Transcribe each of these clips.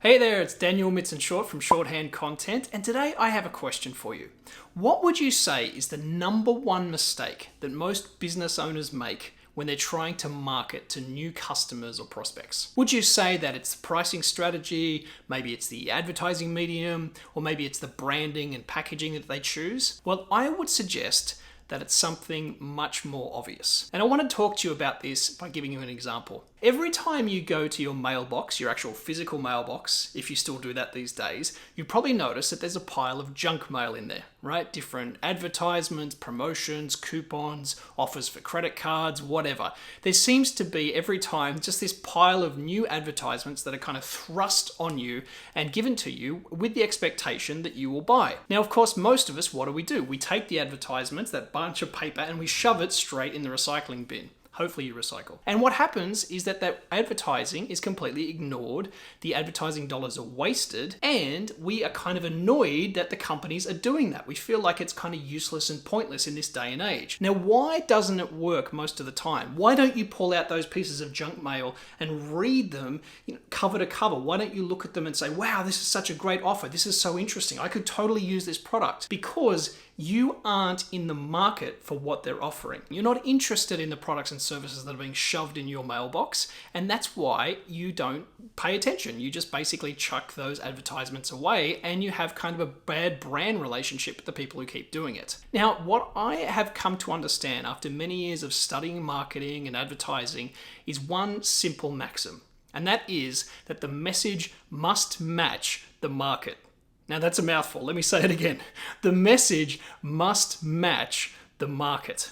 Hey there, it's Daniel Mitson-Short from Shorthand Content, and today I have a question for you. What would you say is the number one mistake that most business owners make when they're trying to market to new customers or prospects? Would you say that it's the pricing strategy, maybe it's the advertising medium, or maybe it's the branding and packaging that they choose? Well, I would suggest that it's something much more obvious. And I want to talk to you about this by giving you an example. Every time you go to your mailbox, your actual physical mailbox, if you still do that these days, you probably notice that there's a pile of junk mail in there, right? Different advertisements, promotions, coupons, offers for credit cards, whatever. There seems to be every time just this pile of new advertisements that are kind of thrust on you and given to you with the expectation that you will buy. Now, of course, most of us, what do? We take the advertisements, that bunch of paper, and we shove it straight in the recycling bin. Hopefully you recycle. And what happens is that advertising is completely ignored, the advertising dollars are wasted, and we are kind of annoyed that the companies are doing that. We feel like it's kind of useless and pointless in this day and age. Now, why doesn't it work most of the time? Why don't you pull out those pieces of junk mail and read them, cover to cover? Why don't you look at them and say, wow, this is such a great offer. This is so interesting. I could totally use this product. Because you aren't in the market for what they're offering. You're not interested in the products and services that are being shoved in your mailbox, and that's why you don't pay attention. You just basically chuck those advertisements away, and you have kind of a bad brand relationship with the people who keep doing it. Now, what I have come to understand after many years of studying marketing and advertising is one simple maxim, and that is that the message must match the market. Now that's a mouthful. Let me say it again. The message must match the market.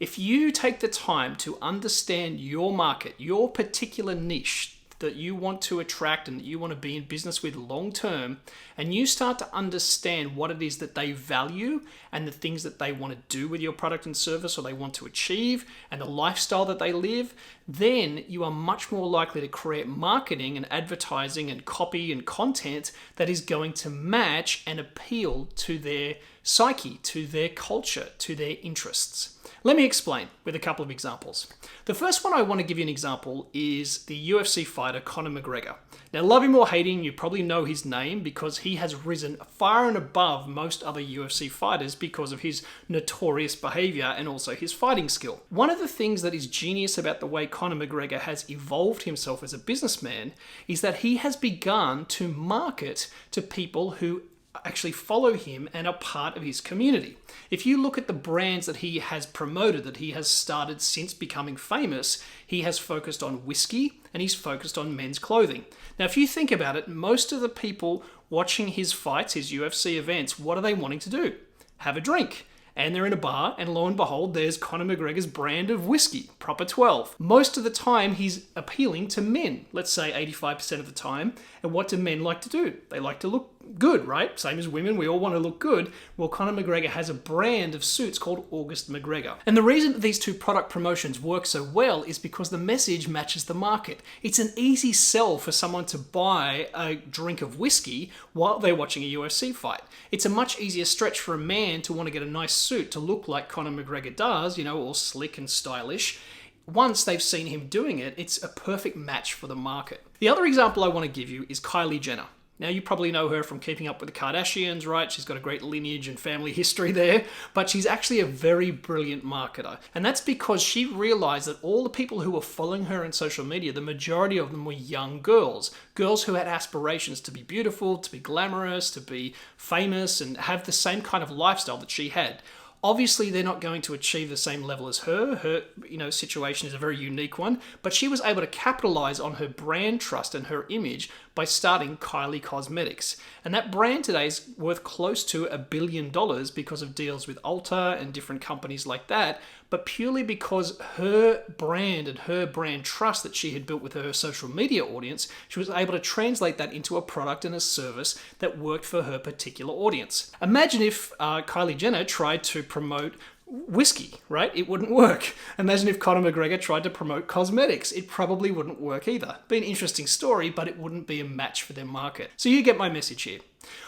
If you take the time to understand your market, your particular niche that you want to attract and that you want to be in business with long term, and you start to understand what it is that they value and the things that they want to do with your product and service or they want to achieve and the lifestyle that they live, then you are much more likely to create marketing and advertising and copy and content that is going to match and appeal to their psyche, to their culture, to their interests. Let me explain with a couple of examples. The first one I want to give you an example is the UFC fighter Conor McGregor. Now, love him or hate him, you probably know his name because he has risen far and above most other UFC fighters because of his notorious behavior and also his fighting skill. One of the things that is genius about the way Conor McGregor has evolved himself as a businessman is that he has begun to market to people who actually follow him and are part of his community. If you look at the brands that he has promoted, that he has started since becoming famous, he has focused on whiskey and he's focused on men's clothing. Now, if you think about it, most of the people watching his fights, his UFC events, what are they wanting to do? Have a drink. And they're in a bar, and lo and behold, there's Conor McGregor's brand of whiskey, Proper 12. Most of the time, he's appealing to men, let's say 85% of the time. And what do men like to do? They like to look good, right? Same as women, we all want to look good. Well, Conor McGregor has a brand of suits called August McGregor. And the reason that these two product promotions work so well is because the message matches the market. It's an easy sell for someone to buy a drink of whiskey while they're watching a UFC fight. It's a much easier stretch for a man to want to get a nice suit to look like Conor McGregor does, all slick and stylish. Once they've seen him doing it, it's a perfect match for the market. The other example I want to give you is Kylie Jenner. Now, you probably know her from Keeping Up with the Kardashians, right? She's got a great lineage and family history there, but she's actually a very brilliant marketer. And that's because she realized that all the people who were following her on social media, the majority of them were young girls who had aspirations to be beautiful, to be glamorous, to be famous, and have the same kind of lifestyle that she had. Obviously, they're not going to achieve the same level as her. Her, situation is a very unique one, but she was able to capitalize on her brand trust and her image by starting Kylie Cosmetics. And that brand today is worth close to $1 billion because of deals with Ulta and different companies like that, but purely because her brand and her brand trust that she had built with her social media audience, she was able to translate that into a product and a service that worked for her particular audience. Imagine if Kylie Jenner tried to promote whiskey, right? It wouldn't work. Imagine if Conor McGregor tried to promote cosmetics. It probably wouldn't work either. Be an interesting story, but it wouldn't be a match for their market. So you get my message here.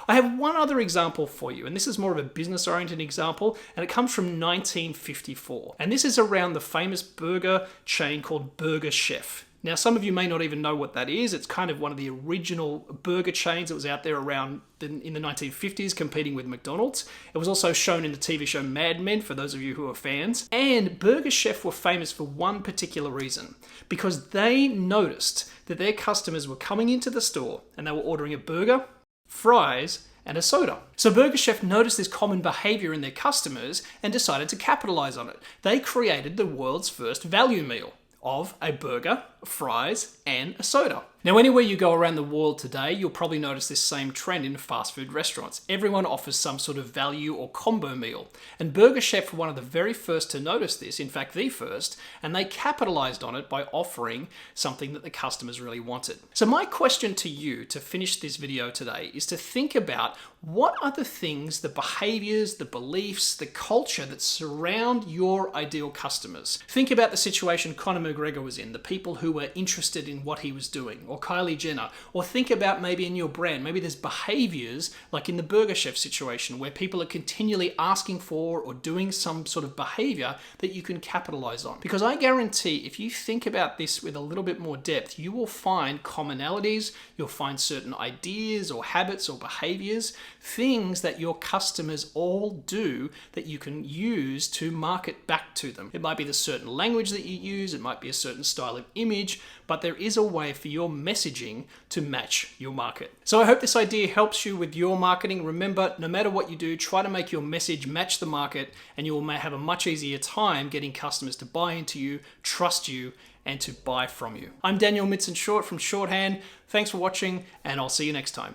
I have one other example for you, and this is more of a business-oriented example, and it comes from 1954. And this is around the famous burger chain called Burger Chef. Now, some of you may not even know what that is. It's kind of one of the original burger chains that was out there around in the 1950s competing with McDonald's. It was also shown in the TV show Mad Men, for those of you who are fans. And Burger Chef were famous for one particular reason, because they noticed that their customers were coming into the store and they were ordering a burger, fries, and a soda. So Burger Chef noticed this common behavior in their customers and decided to capitalize on it. They created the world's first value meal of a burger, fries, and a soda. Now, anywhere you go around the world today, you'll probably notice this same trend in fast food restaurants. Everyone offers some sort of value or combo meal. And Burger Chef were one of the very first to notice this, in fact, the first, and they capitalized on it by offering something that the customers really wanted. So my question to you to finish this video today is to think about what are the things, the behaviors, the beliefs, the culture that surround your ideal customers. Think about the situation Conor McGregor was in, the people who were interested in what he was doing, or Kylie Jenner, or think about maybe in your brand, maybe there's behaviors like in the Burger Chef situation where people are continually asking for or doing some sort of behavior that you can capitalize on. Because I guarantee if you think about this with a little bit more depth, you will find commonalities, you'll find certain ideas or habits or behaviors, things that your customers all do that you can use to market back to them. It might be the certain language that you use, it might be a certain style of image, but there is a way for your messaging to match your market. So I hope this idea helps you with your marketing. Remember, no matter what you do, try to make your message match the market, and you will have a much easier time getting customers to buy into you, trust you, and to buy from you. I'm Daniel Mitson Short from Shorthand. Thanks for watching, and I'll see you next time.